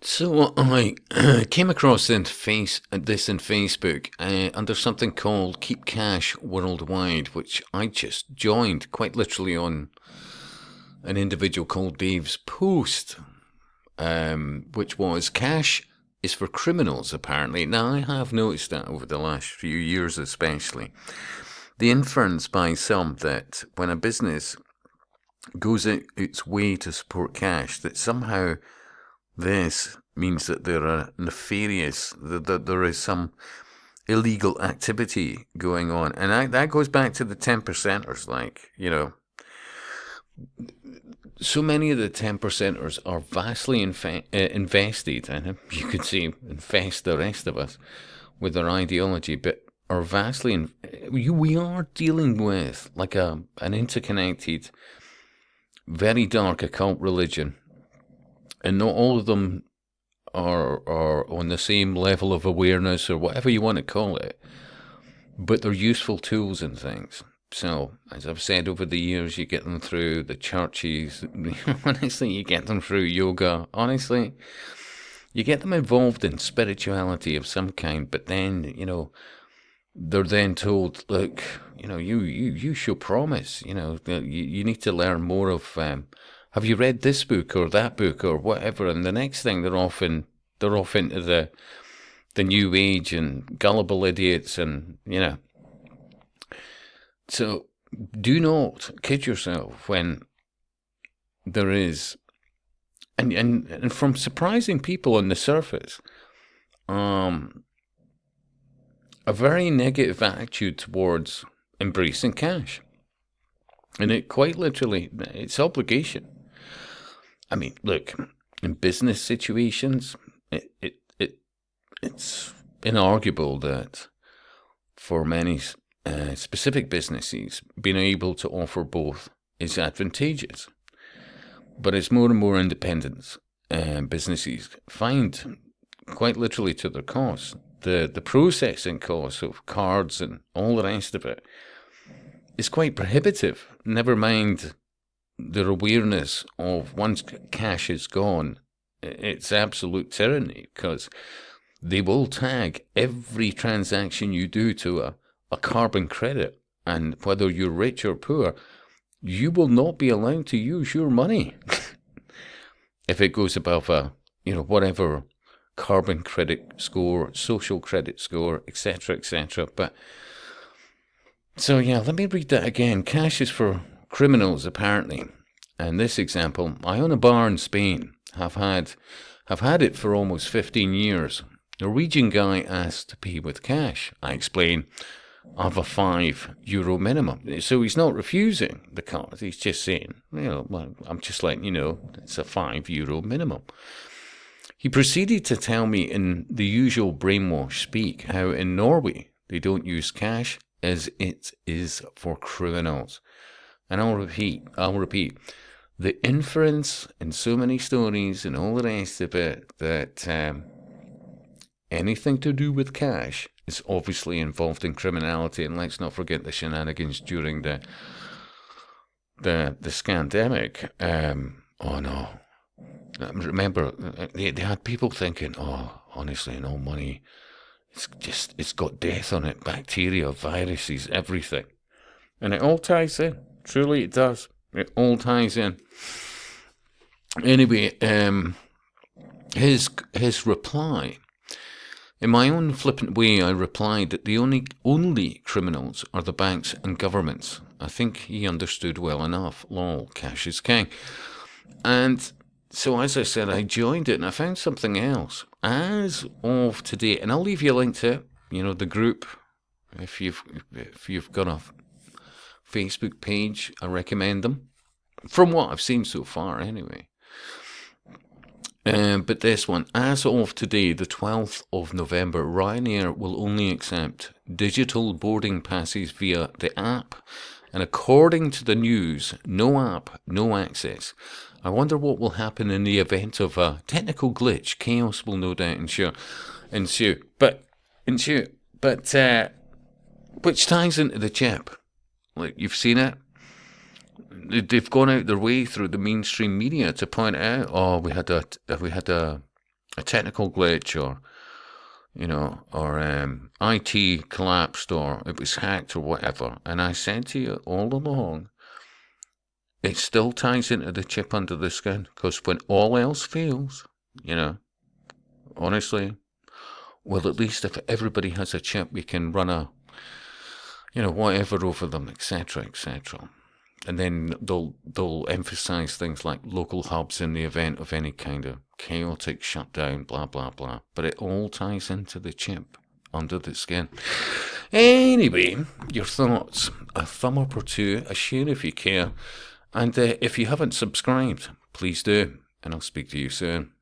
So I came across this in Facebook under something called Keep Cash Worldwide, which I just joined quite literally on an individual called Dave's post, which was cash is for criminals, apparently. Now, I have noticed that over the last few years especially. The inference by some that when a business goes its way to support cash, that somehow this means that there are nefarious, that there is some illegal activity going on. And that goes back to the 10%ers, so many of the 10%ers are vastly invested, and you could say infest the rest of us with their ideology, but are vastly, we are dealing with like an interconnected, very dark occult religion. And not all of them are on the same level of awareness or whatever you want to call it, but they're useful tools and things. So, as I've said over the years, you get them through the churches. Honestly, you get them through yoga. Honestly, you get them involved in spirituality of some kind, but then, they're then told, look, you show promise, you need to learn more of, have you read this book or that book or whatever? And the next thing they're off into the new age and gullible idiots and, So do not kid yourself when there is, and from surprising people on the surface, a very negative attitude towards embracing cash. And it quite literally, it's obligation. I mean, look, in business situations, it's inarguable that for many specific businesses, being able to offer both is advantageous. But it's more and more independence businesses find, quite literally to their cost, the processing costs of cards and all the rest of it is quite prohibitive. Never mind their awareness of once cash is gone, it's absolute tyranny, because they will tag every transaction you do to a carbon credit, and whether you're rich or poor, you will not be allowed to use your money if it goes above whatever carbon credit score, social credit score, etc., etc. But so yeah, let me read that again. Cash is for criminals, apparently. And this example, I own a bar in Spain. Have had it for almost 15 years. Norwegian guy asked to pay with cash. I explain, I have a €5 minimum. So he's not refusing the card. He's just saying, well, I'm just letting you know, it's a €5 minimum. He proceeded to tell me in the usual brainwash speak how in Norway they don't use cash as it is for criminals. And I'll repeat, the inference in so many stories and all the rest of it that anything to do with cash is obviously involved in criminality. And let's not forget the shenanigans during the scandemic. Oh no. Remember, they had people thinking, oh, honestly, no money. It's got death on it, bacteria, viruses, everything. And it all ties in. Truly it does. It all ties in. Anyway, his reply, in my own flippant way, I replied that the only criminals are the banks and governments. I think he understood well enough. Lol, cash is king. And so, as I said, I joined it and I found something else. As of today, and I'll leave you a link to it, the group, if you've got a Facebook page, I recommend them. From what I've seen so far, anyway. But this one, as of today, the 12th of November, Ryanair will only accept digital boarding passes via the app. And according to the news, no app, no access. I wonder what will happen in the event of a technical glitch. Chaos will no doubt ensue. But which ties into the chip. Like, you've seen it. They've gone out their way through the mainstream media to point out, oh, we had a a technical glitch or IT collapsed or it was hacked or whatever. And I said to you all along, it still ties into the chip under the skin, because when all else fails, honestly, well, at least if everybody has a chip, we can run a, whatever over them, etc., etc. And then they'll emphasize things like local hubs in the event of any kind of chaotic shutdown, blah, blah, blah. But it all ties into the chip under the skin. Anyway, your thoughts, a thumb up or two, a share if you care. And if you haven't subscribed, please do. And I'll speak to you soon.